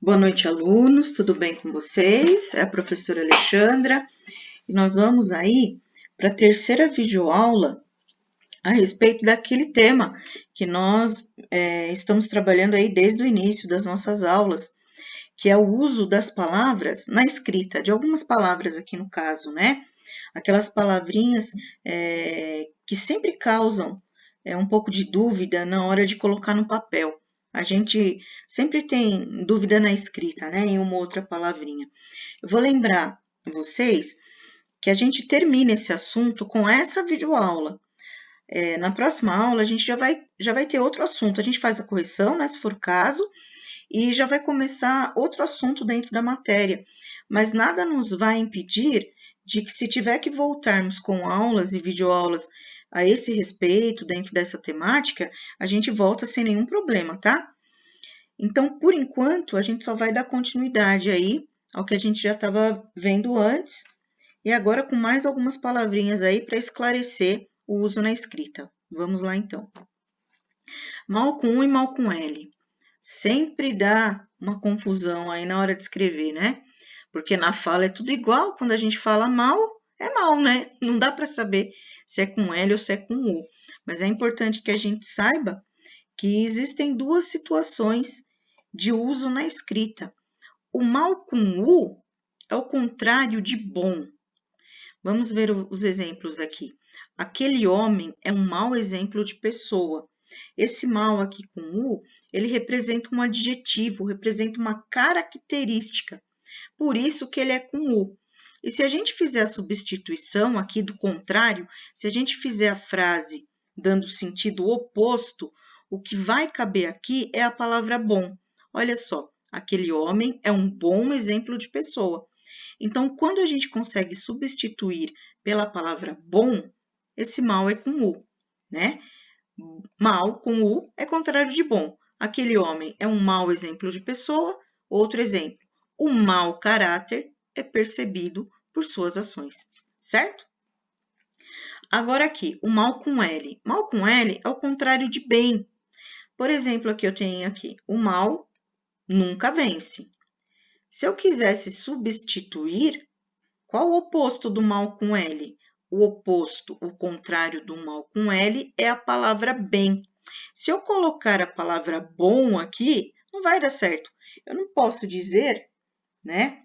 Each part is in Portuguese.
Boa noite, alunos. Tudo bem com vocês? É a professora Alexandra e nós vamos aí para a terceira videoaula a respeito daquele tema que nós estamos trabalhando aí desde o início das nossas aulas, que é o uso das palavras na escrita, de algumas palavras aqui no caso, né? Aquelas palavrinhas que sempre causam um pouco de dúvida na hora de colocar no papel. A gente sempre tem dúvida na escrita, né? Em uma outra palavrinha. Eu vou lembrar vocês que a gente termina esse assunto com essa videoaula. Na próxima aula, a gente já vai ter outro assunto. A gente faz a correção, né? Se for o caso, e já vai começar outro assunto dentro da matéria. Mas nada nos vai impedir de que, se tiver que voltarmos com aulas e videoaulas a esse respeito, dentro dessa temática, a gente volta sem nenhum problema, tá? Então, por enquanto, a gente só vai dar continuidade aí ao que a gente já estava vendo antes, e agora com mais algumas palavrinhas aí para esclarecer o uso na escrita. Vamos lá, então. Mal com U e mal com L. Sempre dá uma confusão aí na hora de escrever, né? Porque na fala é tudo igual, quando a gente fala mal, é mal, né? Não dá para saber se é com L ou se é com U. Mas é importante que a gente saiba que existem duas situações de uso na escrita. O mal com U é o contrário de bom. Vamos ver os exemplos aqui. Aquele homem é um mau exemplo de pessoa. Esse mal aqui com U, ele representa um adjetivo, representa uma característica. Por isso que ele é com U. E se a gente fizer a substituição aqui do contrário, se a gente fizer a frase dando sentido oposto, o que vai caber aqui é a palavra bom. Olha só, aquele homem é um bom exemplo de pessoa. Então, quando a gente consegue substituir pela palavra bom, esse mal é com U, né? Mal com U é contrário de bom. Aquele homem é um mau exemplo de pessoa. Outro exemplo, o mau caráter é percebido por suas ações, certo? Agora aqui, o mal com L. Mal com L é o contrário de bem. Por exemplo, aqui eu tenho aqui, o mal nunca vence. Se eu quisesse substituir, qual o oposto do mal com L? O oposto, o contrário do mal com L é a palavra bem. Se eu colocar a palavra bom aqui, não vai dar certo. Eu não posso dizer, né?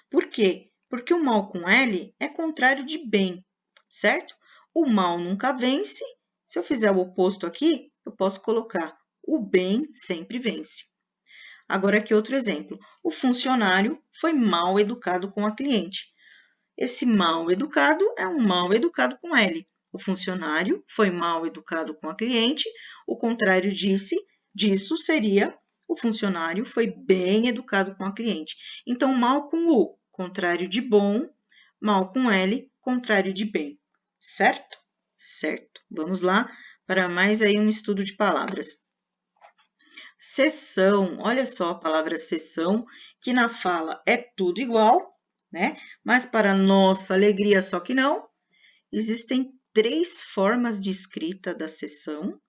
Por quê? Porque o mal com L é contrário de bem, certo? O mal nunca vence. Se eu fizer o oposto aqui, eu posso colocar o bem sempre vence. Agora aqui outro exemplo. O funcionário foi mal educado com a cliente. Esse mal educado é um mal educado com L. O funcionário foi mal educado com a cliente. O contrário disso seria o funcionário foi bem educado com a cliente. Então, mal com U, contrário de bom. Mal com L, contrário de bem. Certo? Certo. Vamos lá para mais aí um estudo de palavras. Sessão. Olha só a palavra sessão, que na fala é tudo igual, né? Mas para nossa alegria, só que não, existem 3 formas de escrita da sessão,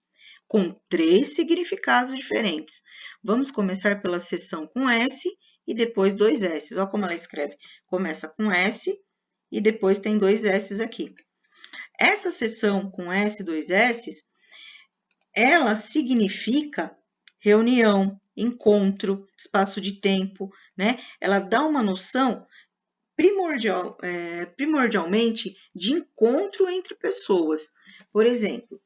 com 3 significados diferentes. Vamos começar pela sessão com S e depois 2 S. Olha como ela escreve. Começa com S e depois tem 2 S aqui. Essa sessão com S, 2 S, ela significa reunião, encontro, espaço de tempo, né? Ela dá uma noção primordialmente de encontro entre pessoas. Por exemplo,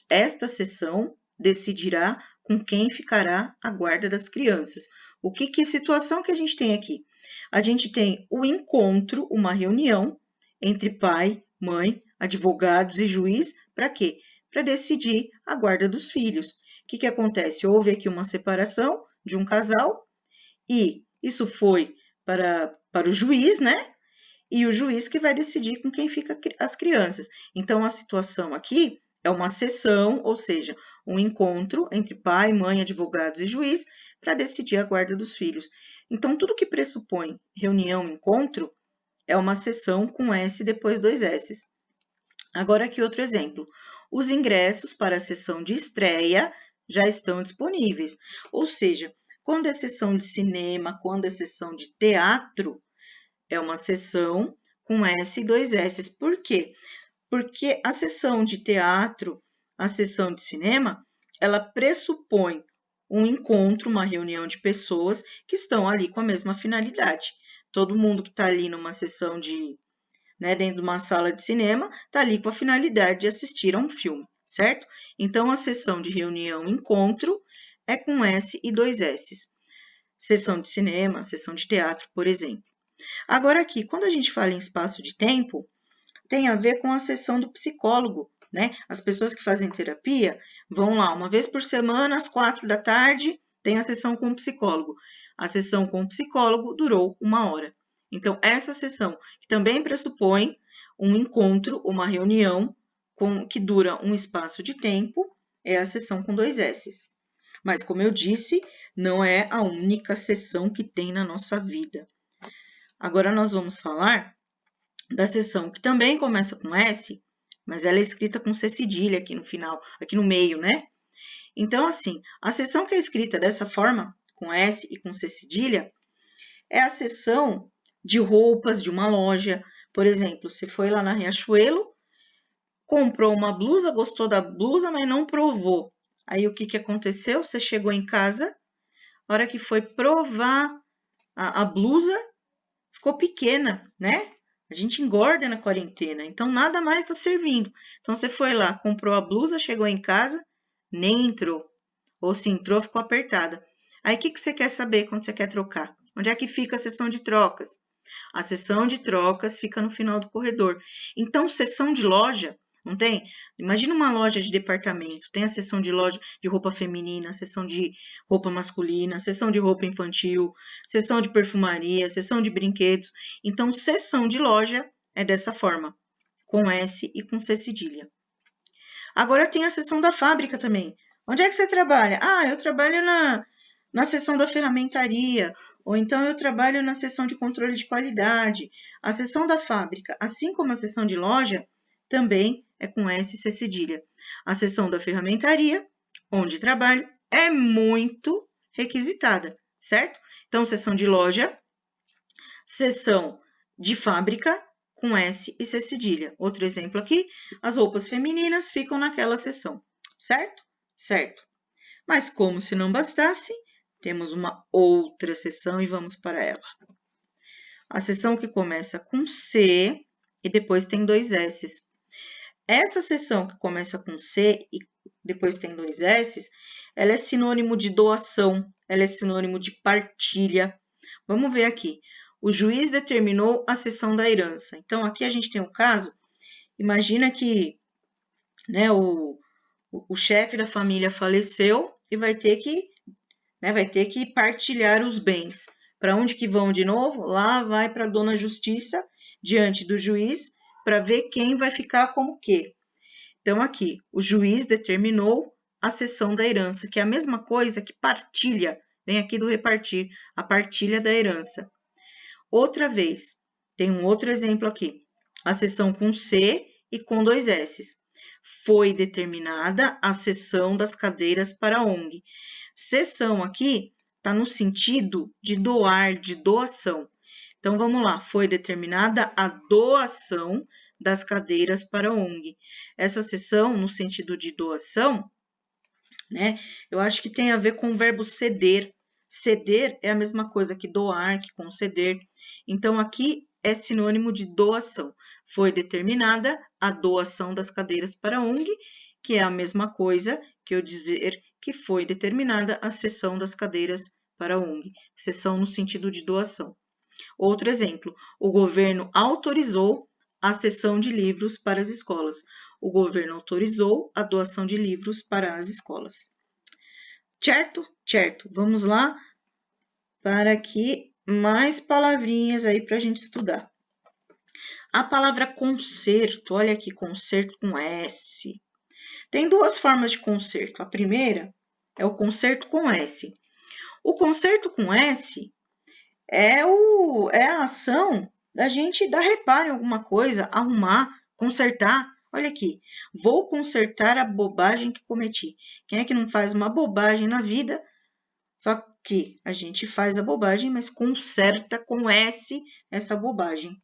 esta sessão decidirá com quem ficará a guarda das crianças. Que situação que a gente tem aqui? A gente tem o encontro, uma reunião entre pai, mãe, advogados e juiz, para quê? Para decidir a guarda dos filhos. O que acontece? Houve aqui uma separação de um casal e isso foi para o juiz, né? E o juiz que vai decidir com quem fica as crianças. Então, a situação aqui é uma sessão, ou seja, um encontro entre pai, mãe, advogados e juiz para decidir a guarda dos filhos. Então, tudo que pressupõe reunião, encontro, é uma sessão com S depois 2 S. Agora aqui outro exemplo. Os ingressos para a sessão de estreia já estão disponíveis. Ou seja, Quando é sessão de cinema, quando é sessão de teatro, é uma sessão com S e 2 S. Por quê? Porque a sessão de teatro, a sessão de cinema, ela pressupõe um encontro, uma reunião de pessoas que estão ali com a mesma finalidade. Todo mundo que está ali numa sessão dentro de uma sala de cinema, está ali com a finalidade de assistir a um filme, certo? Então, a sessão de reunião, encontro, é com S e 2 S. Sessão de cinema, sessão de teatro, por exemplo. Agora aqui, quando a gente fala em espaço de tempo, tem a ver com a sessão do psicólogo, né? As pessoas que fazem terapia vão lá uma vez por semana, às 4 da tarde, tem a sessão com o psicólogo. A sessão com o psicólogo durou 1 hora. Então, essa sessão, que também pressupõe um encontro, uma reunião, que dura um espaço de tempo, é a sessão com 2 S's. Mas, como eu disse, não é a única sessão que tem na nossa vida. Agora, nós vamos falar da sessão que também começa com S, mas ela é escrita com C cedilha aqui no final, aqui no meio, né? Então, assim, a sessão que é escrita dessa forma, com S e com C cedilha, é a sessão de roupas de uma loja. Por exemplo, você foi lá na Riachuelo, comprou uma blusa, gostou da blusa, mas não provou. Aí, o que aconteceu? Você chegou em casa, a hora que foi provar a blusa, ficou pequena, né? A gente engorda na quarentena, então nada mais está servindo. Então você foi lá, comprou a blusa, chegou em casa, nem entrou. Ou se entrou, ficou apertada. Aí o que você quer saber quando você quer trocar? Onde é que fica a sessão de trocas? A sessão de trocas fica no final do corredor. Então, sessão de loja, não tem? Imagina uma loja de departamento. Tem a sessão de loja de roupa feminina, a sessão de roupa masculina, a sessão de roupa infantil, sessão de perfumaria, sessão de brinquedos. Então, sessão de loja é dessa forma, com S e com C cedilha. Agora tem a sessão da fábrica também. Onde é que você trabalha? Ah, eu trabalho na seção da ferramentaria, ou então eu trabalho na seção de controle de qualidade. A seção da fábrica, assim como a seção de loja, também é com S e C cedilha. A seção da ferramentaria, onde trabalho, é muito requisitada, certo? Então, seção de loja, seção de fábrica, com S e C cedilha. Outro exemplo aqui, as roupas femininas ficam naquela seção, certo? Certo. Mas como se não bastasse, temos uma outra seção e vamos para ela. A seção que começa com C e depois tem 2 S's. Essa seção que começa com C e depois tem 2 S's, ela é sinônimo de doação, ela é sinônimo de partilha. Vamos ver aqui. O juiz determinou a cessão da herança. Então, aqui a gente tem um caso, imagina que o chefe da família faleceu e vai ter que partilhar os bens. Para onde que vão de novo? Lá vai para a dona Justiça, diante do juiz, para ver quem vai ficar como quê. Então, aqui, o juiz determinou a cessão da herança, que é a mesma coisa que partilha, vem aqui do repartir, a partilha da herança. Outra vez, tem um outro exemplo aqui, a cessão com C e com 2 S's. Foi determinada a cessão das cadeiras para a ONG. Cessão aqui está no sentido de doar, de doação. Então, vamos lá, foi determinada a doação das cadeiras para a ONG. Essa cessão, no sentido de doação, eu acho que tem a ver com o verbo ceder. Ceder é a mesma coisa que doar, que conceder. Então, aqui é sinônimo de doação. Foi determinada a doação das cadeiras para a ONG, que é a mesma coisa que eu dizer que foi determinada a cessão das cadeiras para a ONG. Cessão no sentido de doação. Outro exemplo, o governo autorizou a cessão de livros para as escolas. O governo autorizou a doação de livros para as escolas. Certo? Certo. Vamos lá para aqui mais palavrinhas aí para a gente estudar. A palavra concerto, olha aqui, concerto com S. Tem duas formas de concerto. A primeira é o concerto com S. O concerto com S é a ação da gente dar reparo em alguma coisa, arrumar, consertar. Olha aqui, vou consertar a bobagem que cometi. Quem é que não faz uma bobagem na vida, só que a gente faz a bobagem, mas conserta com S essa bobagem.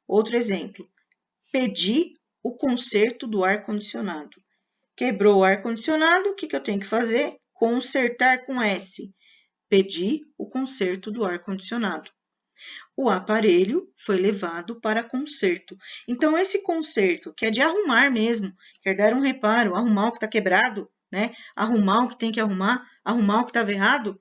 Outro exemplo, pedir o conserto do ar-condicionado. Quebrou o ar-condicionado, o que eu tenho que fazer? Consertar com S. Pedir o conserto do ar-condicionado. O aparelho foi levado para conserto. Então, esse conserto, que é de arrumar mesmo, quer dar um reparo, arrumar o que está quebrado, né? Arrumar o que tem que arrumar o que estava errado,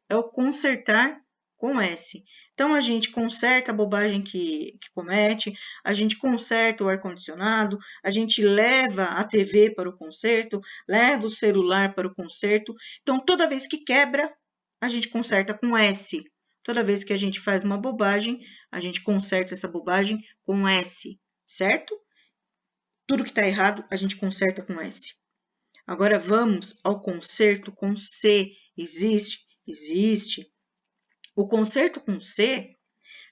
é o consertar com S. Então, a gente conserta a bobagem que comete, a gente conserta o ar-condicionado, a gente leva a TV para o conserto, leva o celular para o conserto. Então, toda vez que quebra, a gente conserta com S. Toda vez que a gente faz uma bobagem, a gente conserta essa bobagem com S, certo? Tudo que está errado, a gente conserta com S. Agora, vamos ao conserto com C. Existe? Existe. O concerto com C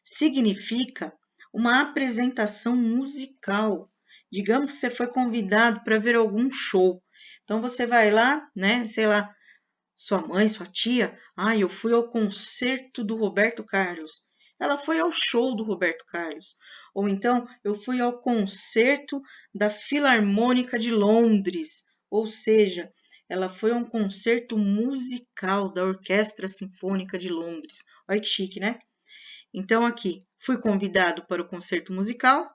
significa uma apresentação musical. Digamos que você foi convidado para ver algum show. Então, você vai lá, né, sei lá, sua mãe, sua tia, eu fui ao concerto do Roberto Carlos. Ela foi ao show do Roberto Carlos. Ou então, eu fui ao concerto da Filarmônica de Londres. Ou seja, ela foi a um concerto musical da Orquestra Sinfônica de Londres. Olha que chique, né? Então, aqui, fui convidado para o concerto musical.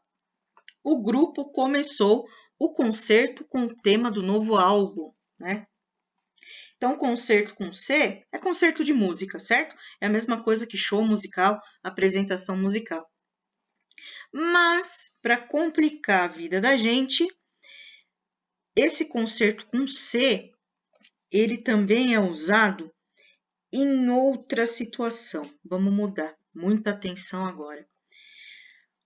O grupo começou o concerto com o tema do novo álbum, né? Então, concerto com C é concerto de música, certo? É a mesma coisa que show musical, apresentação musical. Mas, para complicar a vida da gente, esse concerto com C, ele também é usado em outra situação. Vamos mudar. Muita atenção agora.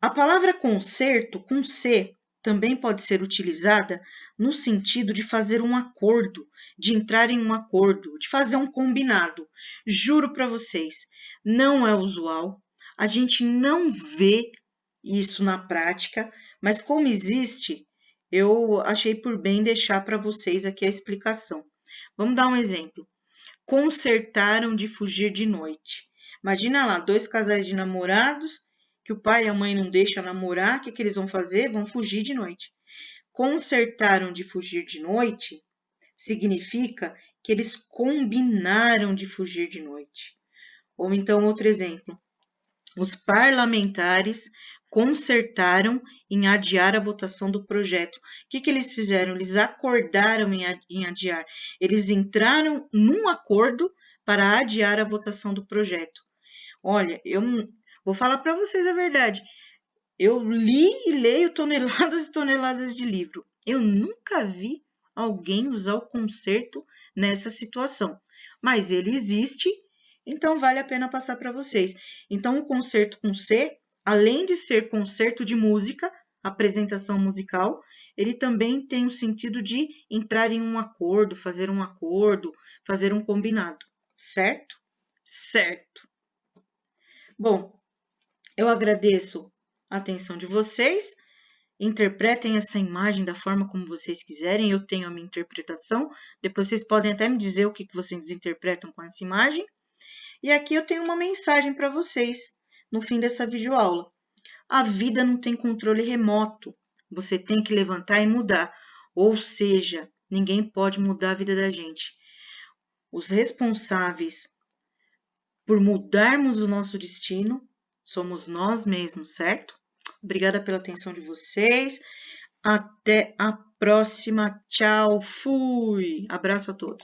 A palavra concerto com C também pode ser utilizada no sentido de fazer um acordo, de entrar em um acordo, de fazer um combinado. Juro para vocês, não é usual, a gente não vê isso na prática, mas como existe, eu achei por bem deixar para vocês aqui a explicação. Vamos dar um exemplo. Concertaram de fugir de noite. Imagina lá, 2 casais de namorados que o pai e a mãe não deixam namorar, o que eles vão fazer? Vão fugir de noite. Concertaram de fugir de noite significa que eles combinaram de fugir de noite. Ou então, outro exemplo. Os parlamentares concertaram em adiar a votação do projeto. O que eles fizeram? Eles acordaram em adiar. Eles entraram num acordo para adiar a votação do projeto. Olha, eu vou falar para vocês a verdade. Eu li e leio toneladas e toneladas de livro. Eu nunca vi alguém usar o concerto nessa situação. Mas ele existe, então vale a pena passar para vocês. Então, o concerto com C, além de ser concerto de música, apresentação musical, ele também tem o sentido de entrar em um acordo, fazer um combinado. Certo? Certo. Bom, eu agradeço a atenção de vocês. Interpretem essa imagem da forma como vocês quiserem. Eu tenho a minha interpretação. Depois vocês podem até me dizer o que vocês interpretam com essa imagem. E aqui eu tenho uma mensagem para vocês no fim dessa videoaula. A vida não tem controle remoto. Você tem que levantar e mudar. Ou seja, ninguém pode mudar a vida da gente. Os responsáveis por mudarmos o nosso destino somos nós mesmos, certo? Obrigada pela atenção de vocês. Até a próxima. Tchau. Fui. Abraço a todos.